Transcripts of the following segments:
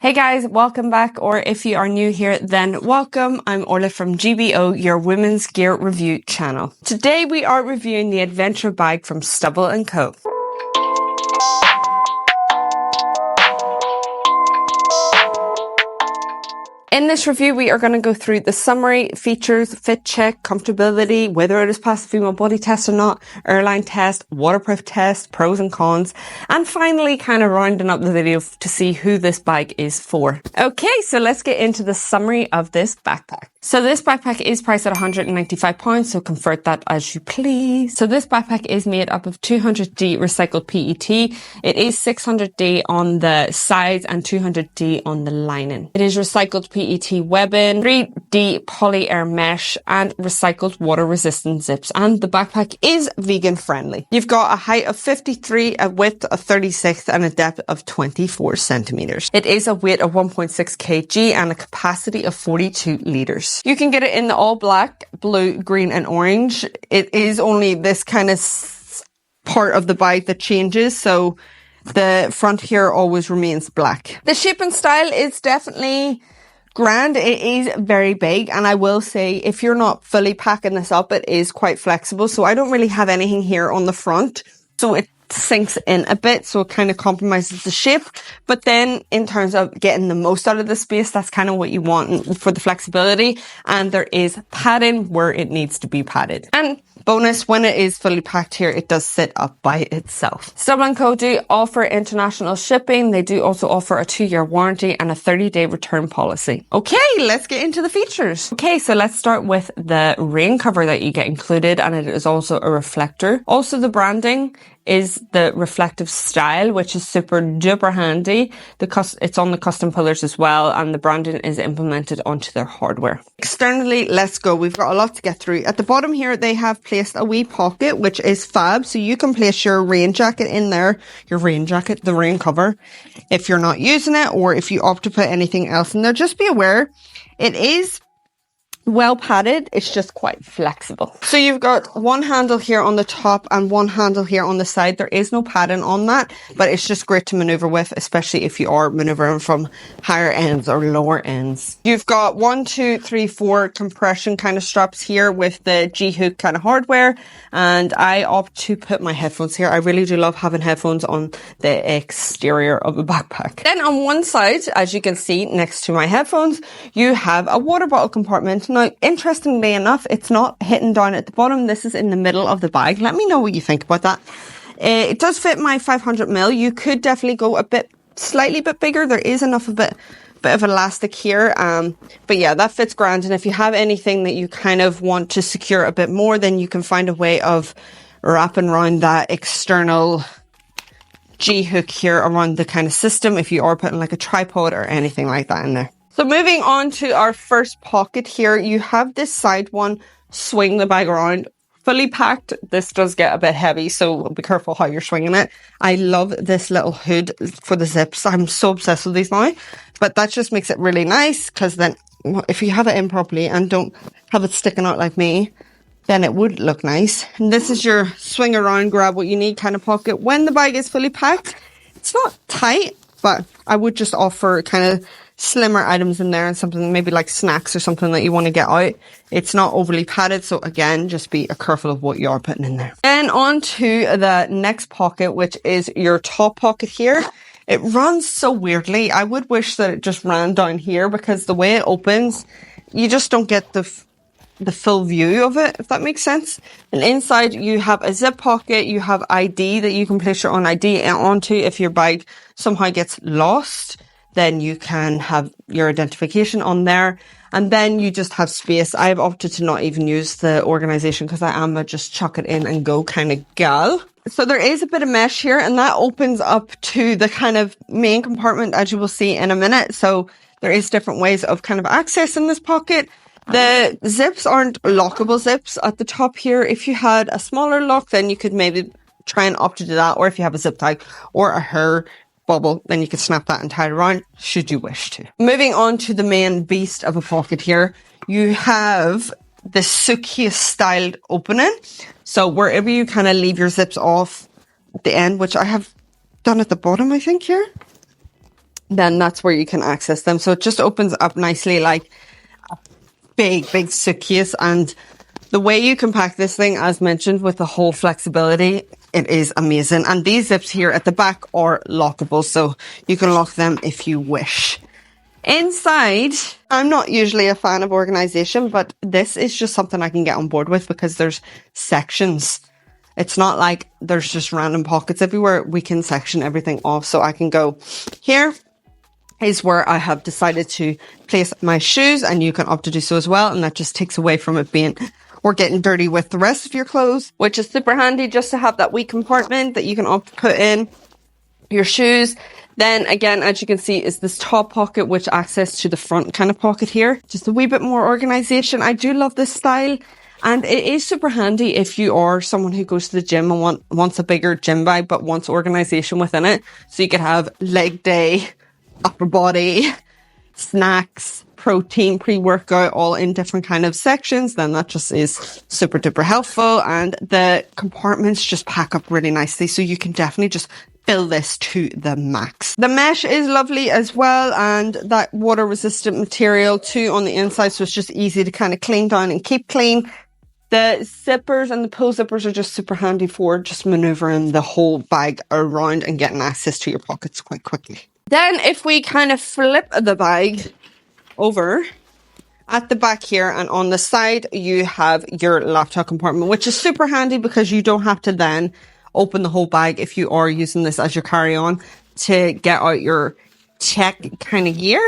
Hey guys, welcome back, or if you are new here, then welcome. I'm Orla from GBO, your women's gear review channel. Today we are reviewing the adventure bag from Stubble & Co. In this review, we are going to go through the summary, features, fit check, comfortability, whether it has passed the female body test or not, airline test, waterproof test, pros and cons, and finally kind of rounding up the video to see who this bag is for. Okay, so let's get into the summary of this backpack. So this backpack is priced at £195, so convert that as you please. So this backpack is made up of 200D recycled PET. It is 600D on the sides and 200D on the lining. It is recycled PET webbing, 3D poly air mesh, and recycled water resistant zips. And the backpack is vegan friendly. You've got a height of 53, a width of 36, and a depth of 24 centimeters. It is a weight of 1.6 kg and a capacity of 42 liters. You can get it in the all black, blue, green, and orange. It is only this kind of part of the bag that changes, so the front here always remains black. The shape and style is definitely grand. It is very big, and I will say if you're not fully packing this up, it is quite flexible. So I don't really have anything here on the front, so it sinks in a bit, so it kind of compromises the shape. But then in terms of getting the most out of the space, that's kind of what you want for the flexibility. And there is padding where it needs to be padded. And bonus, when it is fully packed here, it does sit up by itself. Stubble & Co. do offer international shipping. They do also offer a 2-year warranty and a 30-day return policy. Okay, let's get into the features. Okay, so let's start with the rain cover that you get included, and it is also a reflector. Also, the branding is the reflective style, which is super duper handy. It's on the custom pillars as well, and the branding is implemented onto their hardware. Externally, let's go. We've got a lot to get through. At the bottom here, they have placed a wee pocket, which is fab. So you can place your rain jacket in there, the rain cover, if you're not using it, or if you opt to put anything else in there. Just be aware, it is well padded, it's just quite flexible. So you've got one handle here on the top and one handle here on the side. There is no padding on that, but it's just great to maneuver with, especially if you are maneuvering from higher ends or lower ends. You've got 1, 2, 3, 4 compression kind of straps here with the G-hook kind of hardware, and I opt to put my headphones here. I really do love having headphones on the exterior of a backpack. Then on one side, as you can see next to my headphones, you have a water bottle compartment. Now, interestingly enough, it's not hidden down at the bottom. This is in the middle of the bag. Let me know what you think about that. It does fit my 500ml. You could definitely go slightly bit bigger. There is enough of bit of elastic here. But yeah, that fits grand. And if you have anything that you kind of want to secure a bit more, then you can find a way of wrapping around that external G-hook here around the kind of system if you are putting like a tripod or anything like that in there. So moving on to our first pocket here, you have this side one, swing the bag around, fully packed. This does get a bit heavy, so be careful how you're swinging it. I love this little hood for the zips. I'm so obsessed with these now, but that just makes it really nice, because then if you have it in properly and don't have it sticking out like me, then it would look nice. And this is your swing around, grab what you need kind of pocket. When the bag is fully packed, it's not tight, but I would just offer kind of slimmer items in there and something maybe like snacks or something that you want to get out. It's not overly padded, so again, just be careful of what you are putting in there. Then on to the next pocket, which is your top pocket here. It runs so weirdly. I would wish that it just ran down here, because the way it opens, you just don't get the full view of it, if that makes sense. And inside you have a zip pocket, you have ID that you can place your own ID onto. If your bag somehow gets lost, then you can have your identification on there, and then you just have space. I've opted to not even use the organization, because I am a just chuck it in and go kind of gal. So there is a bit of mesh here, and that opens up to the kind of main compartment, as you will see in a minute. So there is different ways of kind of accessing this pocket. The zips aren't lockable zips at the top here. If you had a smaller lock, then you could maybe try and opt to do that, or if you have a zip tie or a hair bubble, then you can snap that and tie it around, should you wish to. Moving on to the main beast of a pocket here, you have the suitcase styled opening. So wherever you kind of leave your zips off at the end, which I have done at the bottom, I think here. then that's where you can access them. So it just opens up nicely like a big suitcase. And the way you can pack this thing, as mentioned, with the whole flexibility, it is amazing. And these zips here at the back are lockable, so you can lock them if you wish. Inside, I'm not usually a fan of organization, but this is just something I can get on board with because there's sections. It's not like there's just random pockets everywhere. We can section everything off. So I can go, here is where I have decided to place my shoes, and you can opt to do so as well. And that just takes away from it being or getting dirty with the rest of your clothes, which is super handy just to have that wee compartment that you can opt to put in your shoes. Then again, as you can see, is this top pocket, which access to the front kind of pocket here. Just a wee bit more organization. I do love this style. And it is super handy if you are someone who goes to the gym and wants a bigger gym bag, but wants organization within it. So you could have leg day, upper body, snacks, protein, pre-workout, all in different kind of sections. Then that just is super duper helpful. And the compartments just pack up really nicely. So you can definitely just fill this to the max. The mesh is lovely as well, and that water resistant material too on the inside, so it's just easy to kind of clean down and keep clean. The zippers and the pull zippers are just super handy for just maneuvering the whole bag around and getting access to your pockets quite quickly. Then if we kind of flip the bag over, at the back here and on the side, you have your laptop compartment, which is super handy because you don't have to then open the whole bag if you are using this as your carry-on to get out your tech kind of gear,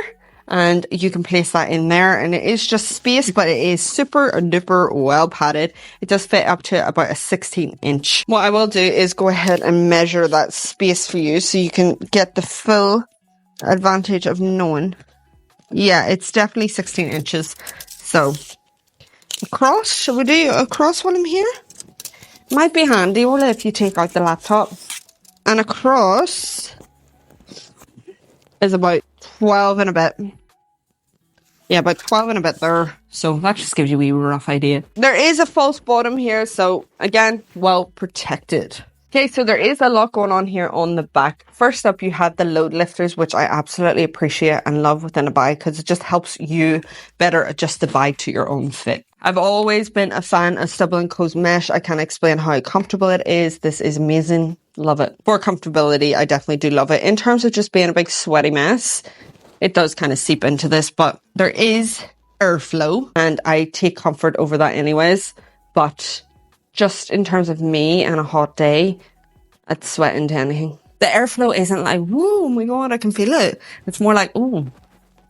and you can place that in there, and it is just space, but it is super duper well padded. It does fit up to about a 16-inch. What I will do is go ahead and measure that space for you so you can get the full advantage of knowing. Yeah, it's definitely 16 inches. So across, shall we do across while I'm here? Might be handy, or if you take out the laptop. And across is about 12 and a bit. Yeah, about 12 and a bit there. So that just gives you a wee rough idea. There is a false bottom here, so again, well protected. Okay, so there is a lot going on here on the back. First up, you have the load lifters, which I absolutely appreciate and love within a bag because it just helps you better adjust the bag to your own fit. I've always been a fan of Stubble & Co.'s mesh. I can't explain how comfortable it is. This is amazing. Love it. For comfortability, I definitely do love it. In terms of just being a big sweaty mess, it does kind of seep into this, but there is airflow and I take comfort over that anyways. But just in terms of me and a hot day, I'd sweat into anything. The airflow isn't like, whoa, oh my God, I can feel it. It's more like, ooh,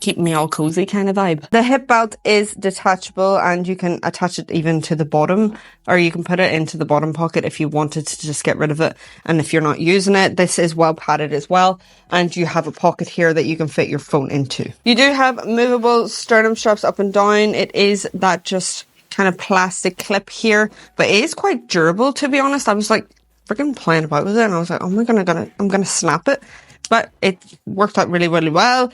keep me all cozy kind of vibe. The hip belt is detachable and you can attach it even to the bottom, or you can put it into the bottom pocket if you wanted to just get rid of it. And if you're not using it, this is well padded as well. And you have a pocket here that you can fit your phone into. You do have movable sternum straps up and down. It is that just kind of plastic clip here, but it is quite durable, to be honest. I was like freaking playing about with it and I was like, oh my God, I'm gonna snap it. But it worked out really, really well.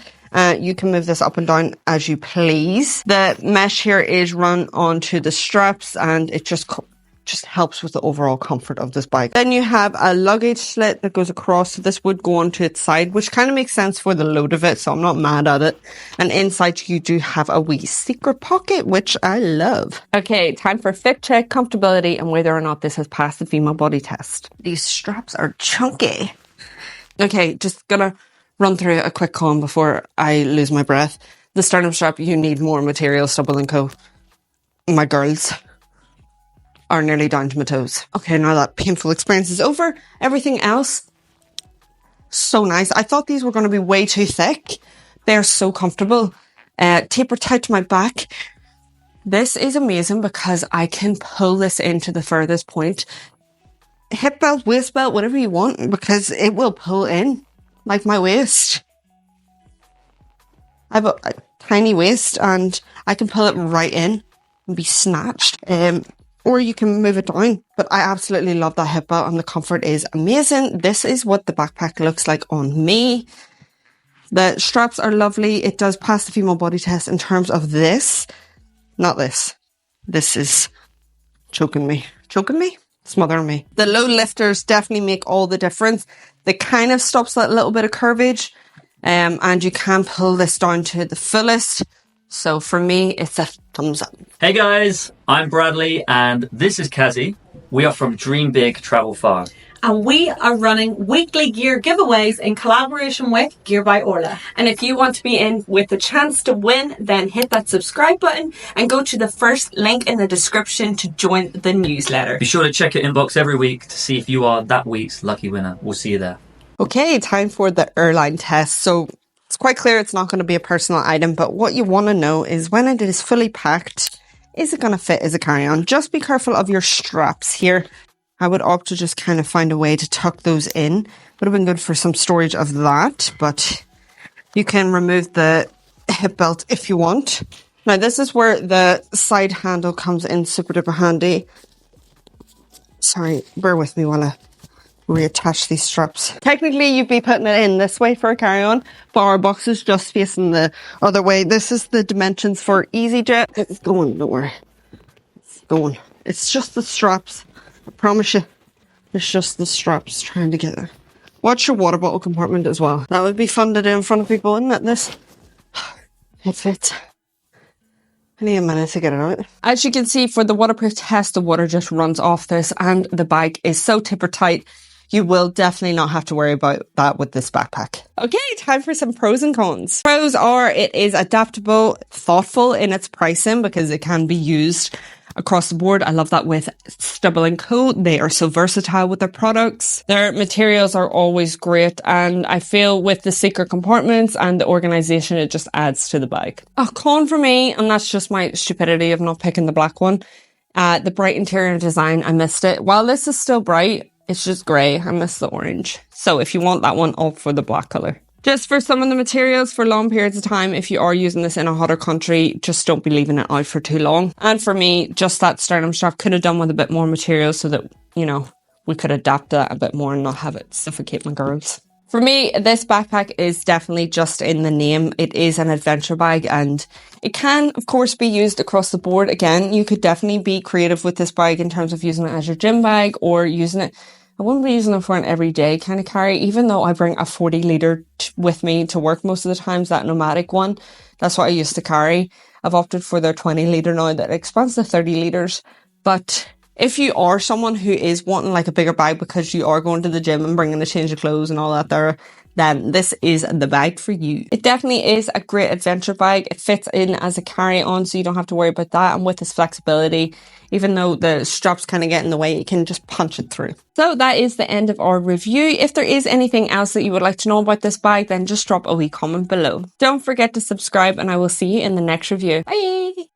You can move this up and down as you please. The mesh here is run onto the straps and it just helps with the overall comfort of this bag. Then you have a luggage slit that goes across. So this would go onto its side, which kind of makes sense for the load of it. So I'm not mad at it. And inside you do have a wee secret pocket, which I love. Okay, time for fit check, comfortability, and whether or not this has passed the female body test. These straps are chunky. Okay, just gonna run through a quick con before I lose my breath. The sternum strap, you need more material, Stubble & Co. My girls are nearly down to my toes. Okay, now that painful experience is over, everything else, so nice. I thought these were going to be way too thick. They're so comfortable. Taper tight to my back. This is amazing because I can pull this into the furthest point. Hip belt, waist belt, whatever you want, because it will pull in like my waist. I have a tiny waist and I can pull it right in and be snatched. Or you can move it down. But I absolutely love that hip belt and the comfort is amazing. This is what the backpack looks like on me. The straps are lovely. It does pass the female body test in terms of this. Not this. This is choking me. Choking me? Smothering me. The load lifters definitely make all the difference. They kind of stops that little bit of curvage. And you can pull this down to the fullest. So for me, it's a thumbs up. Hey guys, I'm Bradley and this is Kazi. We are from Dream Big Travel Far. And we are running weekly gear giveaways in collaboration with Gear by Orla. And if you want to be in with the chance to win, then hit that subscribe button and go to the first link in the description to join the newsletter. Be sure to check your inbox every week to see if you are that week's lucky winner. We'll see you there. Okay, time for the airline test. So it's quite clear it's not going to be a personal item, but what you want to know is when it is fully packed, is it going to fit as a carry-on? Just be careful of your straps here. I would opt to just kind of find a way to tuck those in. Would have been good for some storage of that, but you can remove the hip belt if you want. Now, this is where the side handle comes in super duper handy. Sorry, bear with me while I reattach these straps. Technically, you'd be putting it in this way for a carry-on, but our box is just facing the other way. This is the dimensions for EasyJet. It's going, don't worry. It's going. It's just the straps. I promise you, it's just the straps trying to get there. Watch your water bottle compartment as well. That would be fun to do in front of people, wouldn't it? This. It fits. I need a minute to get it out. As you can see, for the waterproof test, the water just runs off this and the bag is so tipper tight. You will definitely not have to worry about that with this backpack. Okay, time for some pros and cons. Pros are it is adaptable, thoughtful in its pricing because it can be used across the board. I love that with Stubble and Co. They are so versatile with their products. Their materials are always great, and I feel with the secret compartments and the organisation, it just adds to the bag. A con for me, and that's just my stupidity of not picking the black one, the bright interior design, I missed it. While this is still bright, it's just grey. I miss the orange. So if you want that one, opt for the black colour. Just for some of the materials for long periods of time, if you are using this in a hotter country, just don't be leaving it out for too long. And for me, just that sternum strap could have done with a bit more material so that, you know, we could adapt that a bit more and not have it suffocate my girls. For me, this backpack is definitely just in the name. It is an adventure bag and it can, of course, be used across the board. Again, you could definitely be creative with this bag in terms of using it as your gym bag or using it. I wouldn't be using it for an everyday kind of carry, even though I bring a 40 litre with me to work most of the times, that nomadic one. That's what I used to carry. I've opted for their 20 litre now that expands to 30 litres. But if you are someone who is wanting like a bigger bag because you are going to the gym and bringing a change of clothes and all that there, then this is the bag for you. It definitely is a great adventure bag. It fits in as a carry-on, so you don't have to worry about that. And with this flexibility, even though the straps kind of get in the way, you can just punch it through. So that is the end of our review. If there is anything else that you would like to know about this bag, then just drop a wee comment below. Don't forget to subscribe and I will see you in the next review. Bye!